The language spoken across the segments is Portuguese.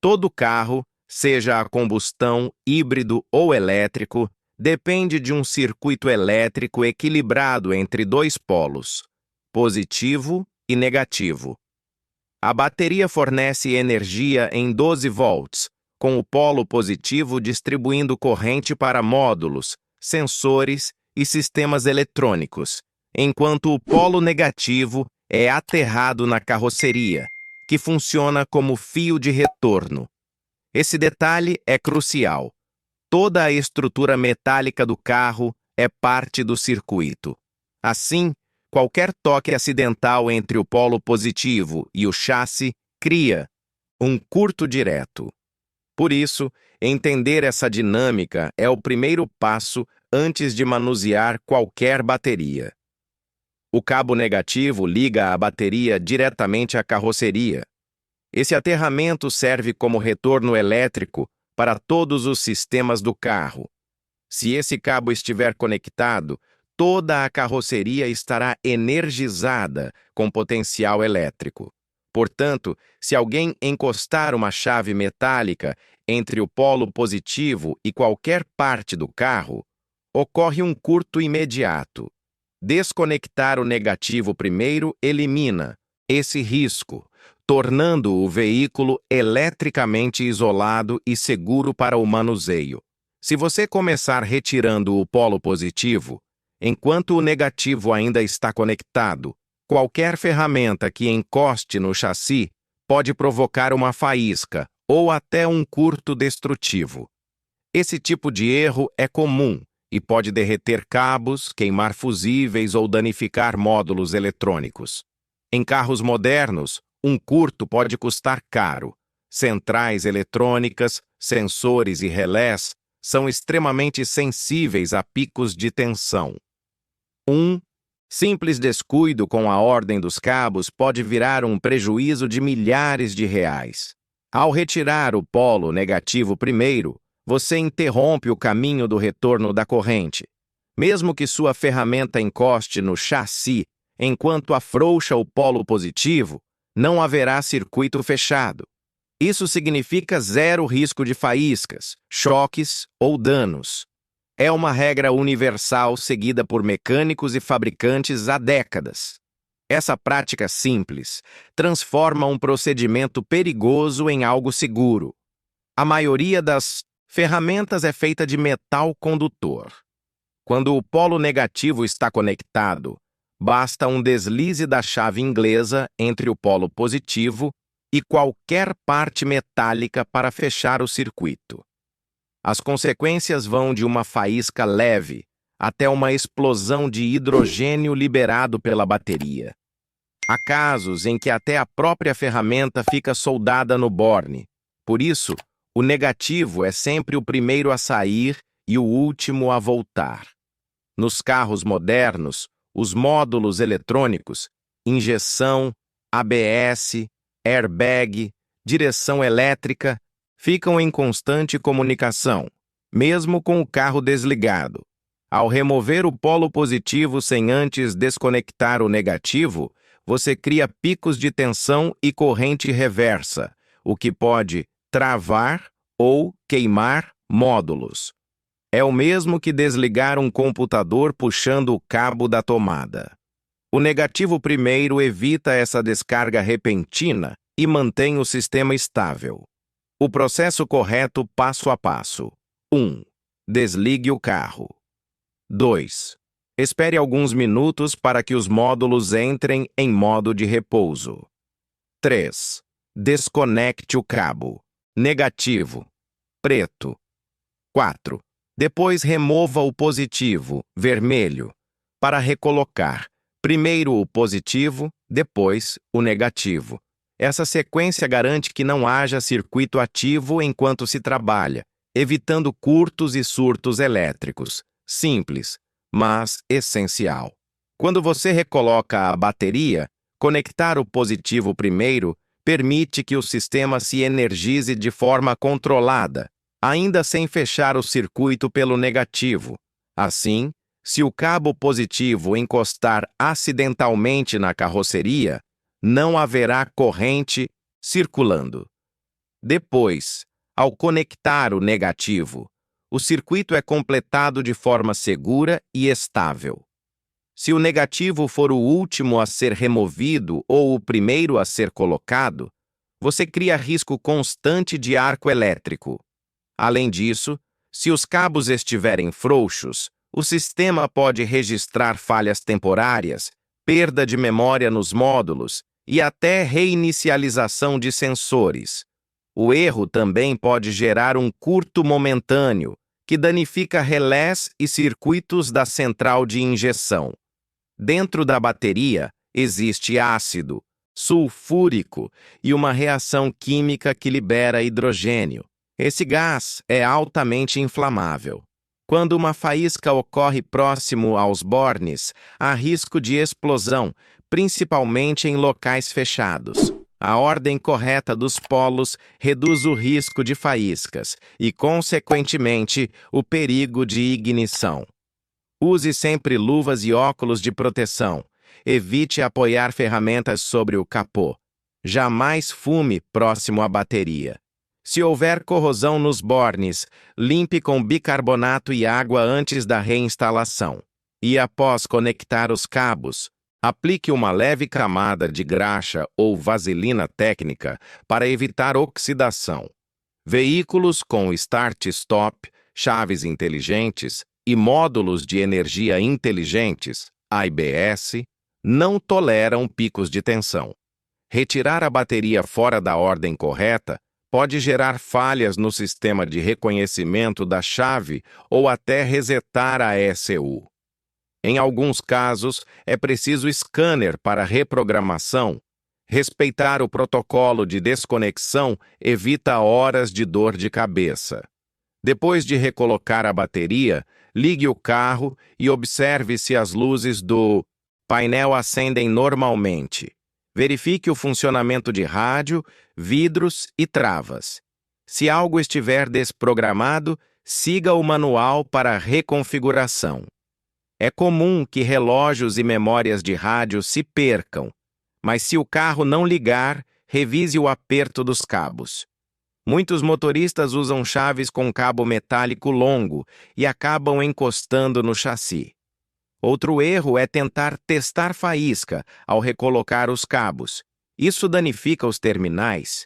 Todo carro, seja a combustão, híbrido ou elétrico, depende de um circuito elétrico equilibrado entre dois polos, positivo e negativo. A bateria fornece energia em 12 volts, com o polo positivo distribuindo corrente para módulos, sensores e sistemas eletrônicos, enquanto o polo negativo é aterrado na carroceria, que funciona como fio de retorno. Esse detalhe é crucial. Toda a estrutura metálica do carro é parte do circuito. Assim, qualquer toque acidental entre o polo positivo e o chassi cria um curto direto. Por isso, entender essa dinâmica é o primeiro passo antes de manusear qualquer bateria. O cabo negativo liga a bateria diretamente à carroceria. Esse aterramento serve como retorno elétrico para todos os sistemas do carro. Se esse cabo estiver conectado, toda a carroceria estará energizada com potencial elétrico. Portanto, se alguém encostar uma chave metálica entre o polo positivo e qualquer parte do carro, ocorre um curto imediato. Desconectar o negativo primeiro elimina esse risco, tornando o veículo eletricamente isolado e seguro para o manuseio. Se você começar retirando o polo positivo, enquanto o negativo ainda está conectado, qualquer ferramenta que encoste no chassi pode provocar uma faísca ou até um curto destrutivo. Esse tipo de erro é comum e pode derreter cabos, queimar fusíveis ou danificar módulos eletrônicos. Em carros modernos, um curto pode custar caro. Centrais eletrônicas, sensores e relés são extremamente sensíveis a picos de tensão. Um simples descuido com a ordem dos cabos pode virar um prejuízo de milhares de reais. Ao retirar o polo negativo primeiro, você interrompe o caminho do retorno da corrente. Mesmo que sua ferramenta encoste no chassi enquanto afrouxa o polo positivo, não haverá circuito fechado. Isso significa zero risco de faíscas, choques ou danos. É uma regra universal seguida por mecânicos e fabricantes há décadas. Essa prática simples transforma um procedimento perigoso em algo seguro. A maioria das ferramentas é feita de metal condutor. Quando o polo negativo está conectado, basta um deslize da chave inglesa entre o polo positivo e qualquer parte metálica para fechar o circuito. As consequências vão de uma faísca leve até uma explosão de hidrogênio liberado pela bateria. Há casos em que até a própria ferramenta fica soldada no borne. Por isso, o negativo é sempre o primeiro a sair e o último a voltar. Nos carros modernos, os módulos eletrônicos, injeção, ABS, airbag, direção elétrica, ficam em constante comunicação, mesmo com o carro desligado. Ao remover o polo positivo sem antes desconectar o negativo, você cria picos de tensão e corrente reversa, o que pode travar ou queimar módulos. É o mesmo que desligar um computador puxando o cabo da tomada. O negativo primeiro evita essa descarga repentina e mantém o sistema estável. O processo correto passo a passo. 1. Desligue o carro. 2. Espere alguns minutos para que os módulos entrem em modo de repouso. 3. Desconecte o cabo. Negativo. Preto. 4. Depois remova o positivo, vermelho, para recolocar. Primeiro o positivo, depois o negativo. Essa sequência garante que não haja circuito ativo enquanto se trabalha, evitando curtos e surtos elétricos. Simples, mas essencial. Quando você recoloca a bateria, conectar o positivo primeiro permite que o sistema se energize de forma controlada, ainda sem fechar o circuito pelo negativo. Assim, se o cabo positivo encostar acidentalmente na carroceria, não haverá corrente circulando. Depois, ao conectar o negativo, o circuito é completado de forma segura e estável. Se o negativo for o último a ser removido ou o primeiro a ser colocado, você cria risco constante de arco elétrico. Além disso, se os cabos estiverem frouxos, o sistema pode registrar falhas temporárias, perda de memória nos módulos e até reinicialização de sensores. O erro também pode gerar um curto momentâneo, que danifica relés e circuitos da central de injeção. Dentro da bateria, existe ácido sulfúrico e uma reação química que libera hidrogênio. Esse gás é altamente inflamável. Quando uma faísca ocorre próximo aos bornes, há risco de explosão, principalmente em locais fechados. A ordem correta dos polos reduz o risco de faíscas e, consequentemente, o perigo de ignição. Use sempre luvas e óculos de proteção. Evite apoiar ferramentas sobre o capô. Jamais fume próximo à bateria. Se houver corrosão nos bornes, limpe com bicarbonato e água antes da reinstalação. E após conectar os cabos, aplique uma leve camada de graxa ou vaselina técnica para evitar oxidação. Veículos com start-stop, chaves inteligentes e módulos de energia inteligentes, AIBS, não toleram picos de tensão. Retirar a bateria fora da ordem correta pode gerar falhas no sistema de reconhecimento da chave ou até resetar a ECU. Em alguns casos, é preciso scanner para reprogramação. Respeitar o protocolo de desconexão evita horas de dor de cabeça. Depois de recolocar a bateria, ligue o carro e observe se as luzes do painel acendem normalmente. Verifique o funcionamento de rádio, vidros e travas. Se algo estiver desprogramado, siga o manual para reconfiguração. É comum que relógios e memórias de rádio se percam, mas se o carro não ligar, revise o aperto dos cabos. Muitos motoristas usam chaves com cabo metálico longo e acabam encostando no chassi. Outro erro é tentar testar faísca ao recolocar os cabos. Isso danifica os terminais.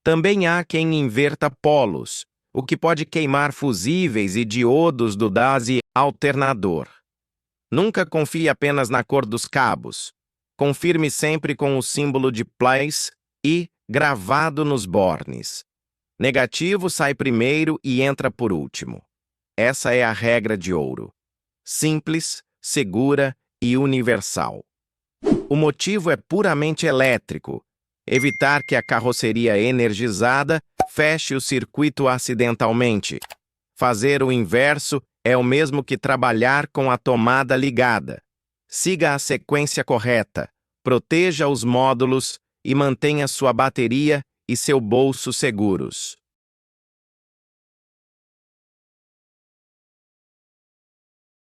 Também há quem inverta polos, o que pode queimar fusíveis e diodos do DASE alternador. Nunca confie apenas na cor dos cabos. Confirme sempre com o símbolo de place e gravado nos bornes. Negativo sai primeiro e entra por último. Essa é a regra de ouro. Simples, segura e universal. O motivo é puramente elétrico. Evitar que a carroceria energizada feche o circuito acidentalmente. Fazer o inverso é o mesmo que trabalhar com a tomada ligada. Siga a sequência correta, proteja os módulos e mantenha sua bateria e seu bolso seguros.